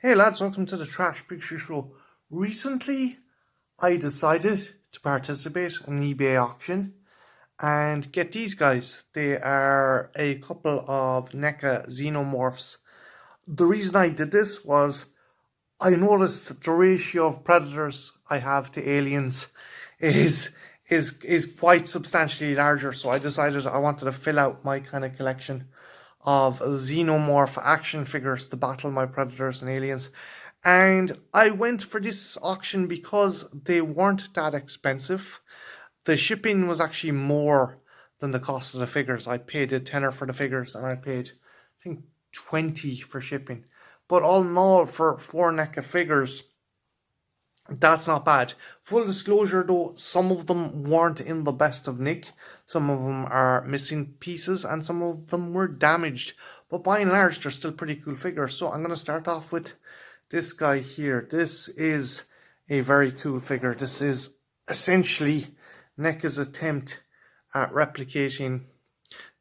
Hey lads, welcome to the Trash Picture Show. Recently, I decided to participate in an eBay auction and get these guys. They are a couple of NECA xenomorphs. The reason I did this was I noticed that the ratio of predators I have to aliens is is quite substantially larger. So I decided I wanted to fill out my kind of collection of xenomorph action figures to battle my predators and aliens. And I went for this auction because they weren't that expensive. The shipping was actually more than the cost of the figures. I paid a tenner for the figures and I paid, I think, 20 for shipping. But all in all, for four NECA figures, that's not bad. Full disclosure though, some of them weren't in the best of nick. Some of them are missing pieces and some of them were damaged. But by and large, they're still pretty cool figures. So I'm going to start off with this guy here. This is a very cool figure. This is essentially NECA's attempt at replicating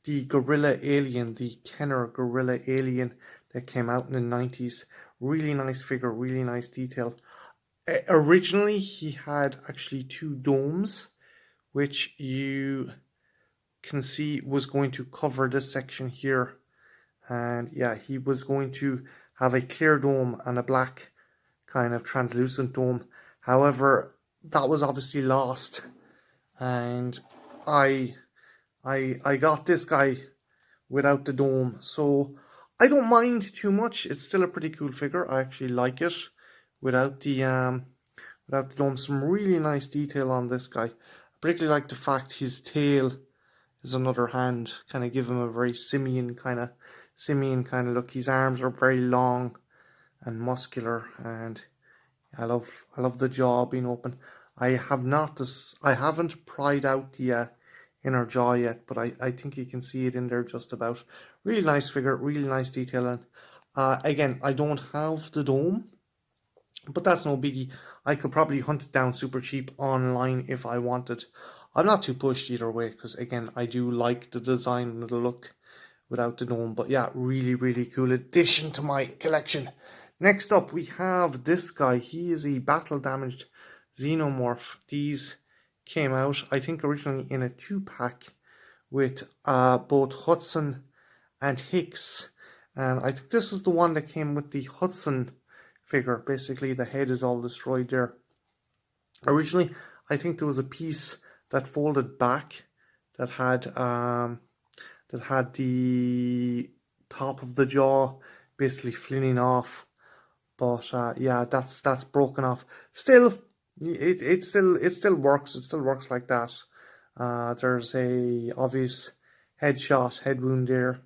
the Gorilla Alien, the Kenner Gorilla Alien that came out in the 90s. Really nice figure, really nice detail. Originally, he had actually two domes, which you can see was going to cover this section here. And yeah, he was going to have a clear dome and a black kind of translucent dome. However, that was obviously lost, and I I got this guy without the dome, so I don't mind too much. It's still a pretty cool figure. I actually like it without the dome. Some really nice detail on this guy. I particularly like the fact his tail is another hand, kind of give him a very simian kind of look. His arms are very long and muscular, and I love the jaw being open. I haven't pried out the inner jaw yet, but I think you can see it in there just about. Really nice figure, really nice detail, and again, I don't have the dome, but that's no biggie. I could probably hunt it down super cheap online if I wanted. I'm not too pushed either way, because again, I do like the design and the look without the dome. But yeah, really, really cool addition to my collection. Next up, we have this guy. He is a battle damaged xenomorph. These came out, I think, originally in a 2-pack with both Hudson and Hicks. And I think this is the one that came with the Hudson figure. Basically, the head is all destroyed there. Originally, I think there was a piece that folded back that had the top of the jaw basically flinging off. But yeah, that's broken off. Still, it still works. It still works like that. There's a obvious head wound there,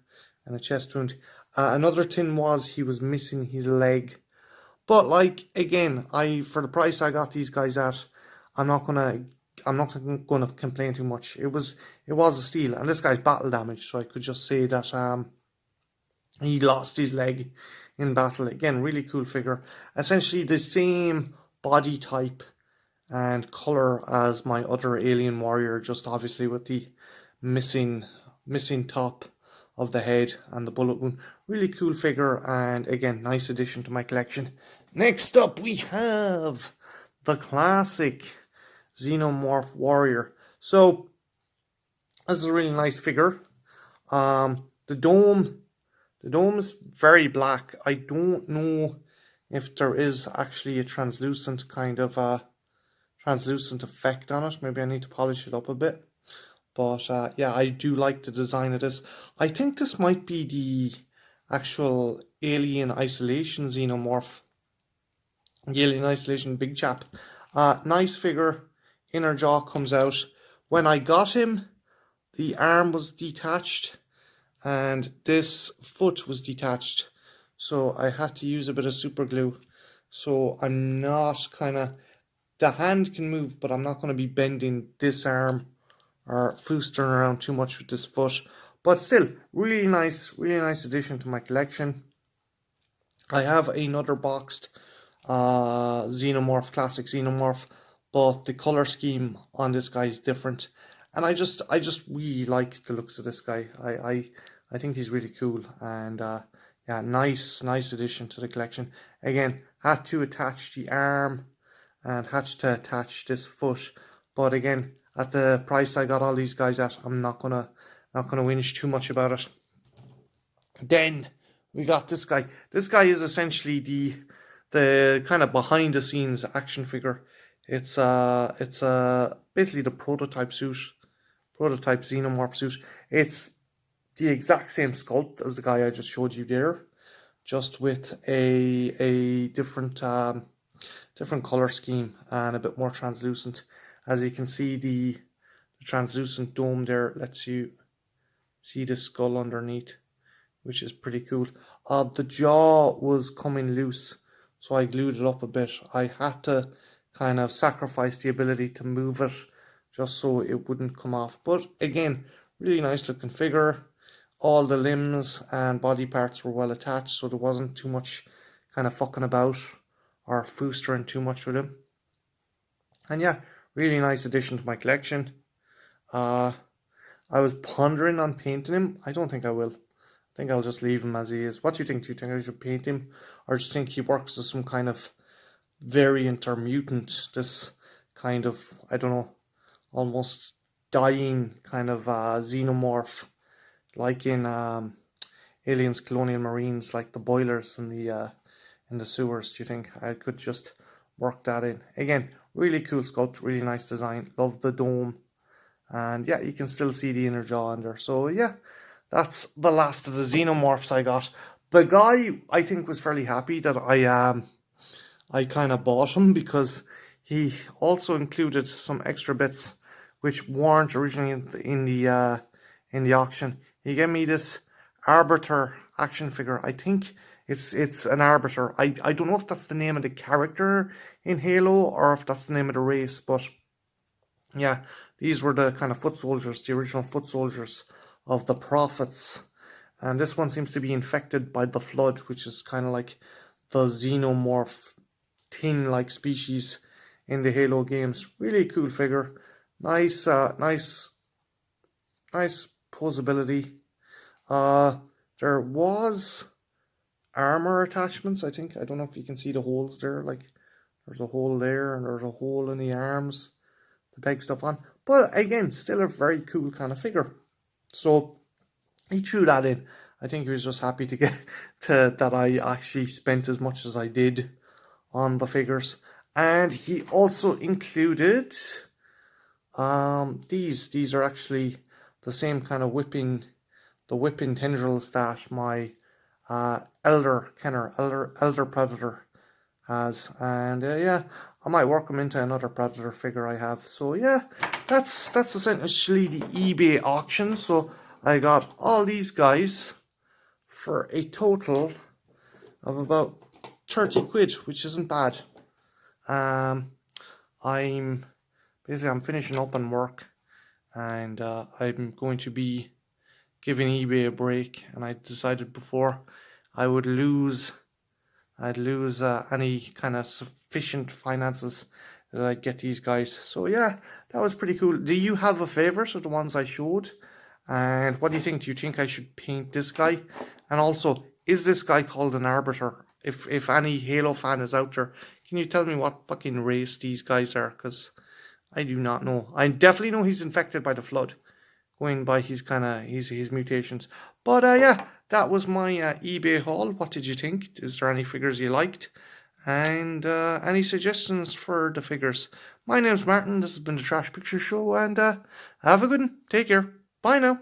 and a chest wound. Another thing was he was missing his leg. But like again, I for the price I got these guys at, I'm not gonna I'm not gonna complain too much. It was a steal, and this guy's battle damage, so I could just say that he lost his leg in battle. Again, really cool figure. Essentially the same body type and color as my other alien warrior, just obviously with the missing top of the head and the bullet wound. Really cool figure, and again, nice addition to my collection. Next up, we have the classic Xenomorph Warrior. So this is a really nice figure. The dome is very black. I don't know if there is actually a translucent kind of translucent effect on it. Maybe I need to polish it up a bit. But yeah, I do like the design of this. I think this might be the actual Alien Isolation Xenomorph. The Alien Isolation big chap. Nice figure. Inner jaw comes out. When I got him, the arm was detached and this foot was detached. So I had to use a bit of super glue. So I'm not the hand can move, but I'm not going to be bending this arm or foosting around too much with this foot. But still, really nice addition to my collection. I have another boxed Xenomorph, classic Xenomorph, but the color scheme on this guy is different. And I just really like the looks of this guy. I think he's really cool, and yeah, nice addition to the collection. Again, had to attach the arm and had to attach this foot, but again, at the price I got all these guys at, I'm not gonna whinge too much about it. Then we got this guy. This guy is essentially the kind of behind the scenes action figure. It's basically the prototype xenomorph suit. It's the exact same sculpt as the guy I just showed you there, just with a different different color scheme and a bit more translucent. As you can see, the translucent dome there lets you see the skull underneath, which is pretty cool. The jaw was coming loose, so I glued it up a bit. I had to kind of sacrifice the ability to move it just so it wouldn't come off. But again, really nice looking figure. All the limbs and body parts were well attached, so there wasn't too much kind of fucking about or foostering too much with him. And yeah, really nice addition to my collection. I was pondering on painting him. I don't think I will. I think I'll just leave him as he is. What do you think? Do you think I should paint him? Or do you think he works as some kind of variant or mutant? This kind of, I don't know, almost dying kind of xenomorph, like in Aliens Colonial Marines, like the boilers in the sewers. Do you think I could just work that in? Again, really cool sculpt, really nice design. Love the dome. And yeah, you can still see the inner jaw under. So yeah, that's the last of the xenomorphs I got. The guy, I think, was fairly happy that I kind of bought him, because he also included some extra bits which weren't originally in the auction. He gave me this Arbiter action figure. I think it's an Arbiter. I don't know if that's the name of the character in Halo or if that's the name of the race, but yeah, these were the kind of foot soldiers, the original foot soldiers of the Prophets. And this one seems to be infected by the Flood, which is kind of like the xenomorph thing-like species in the Halo games. Really cool figure. Nice posability. There was armor attachments, I think. I don't know if you can see the holes there. Like, there's a hole there and there's a hole in the arms to peg stuff on. But again, still a very cool kind of figure. So he threw that in. I think he was just happy to get that I actually spent as much as I did on the figures. And he also included these are actually the same kind of whipping tendrils that my elder predator has. And yeah, I might work them into another predator figure I have. So yeah, that's essentially the eBay auction. So I got all these guys for a total of about 30 quid, which isn't bad. I'm finishing up on work, and I'm going to be giving eBay a break, and I decided before I'd lose any kind of sufficient finances that I'd get these guys. So yeah, that was pretty cool. Do you have a favorite of the ones I showed? And what do you think? Do you think I should paint this guy? And also, is this guy called an Arbiter? If any Halo fan is out there, can you tell me what fucking race these guys are? Because I do not know. I definitely know he's infected by the Flood, going by his mutations. But yeah, that was my eBay haul. What did you think? Is there any figures you liked? And any suggestions for the figures? My name's Martin. This has been the Trash Picture Show, and have a good one. Take care. Bye now.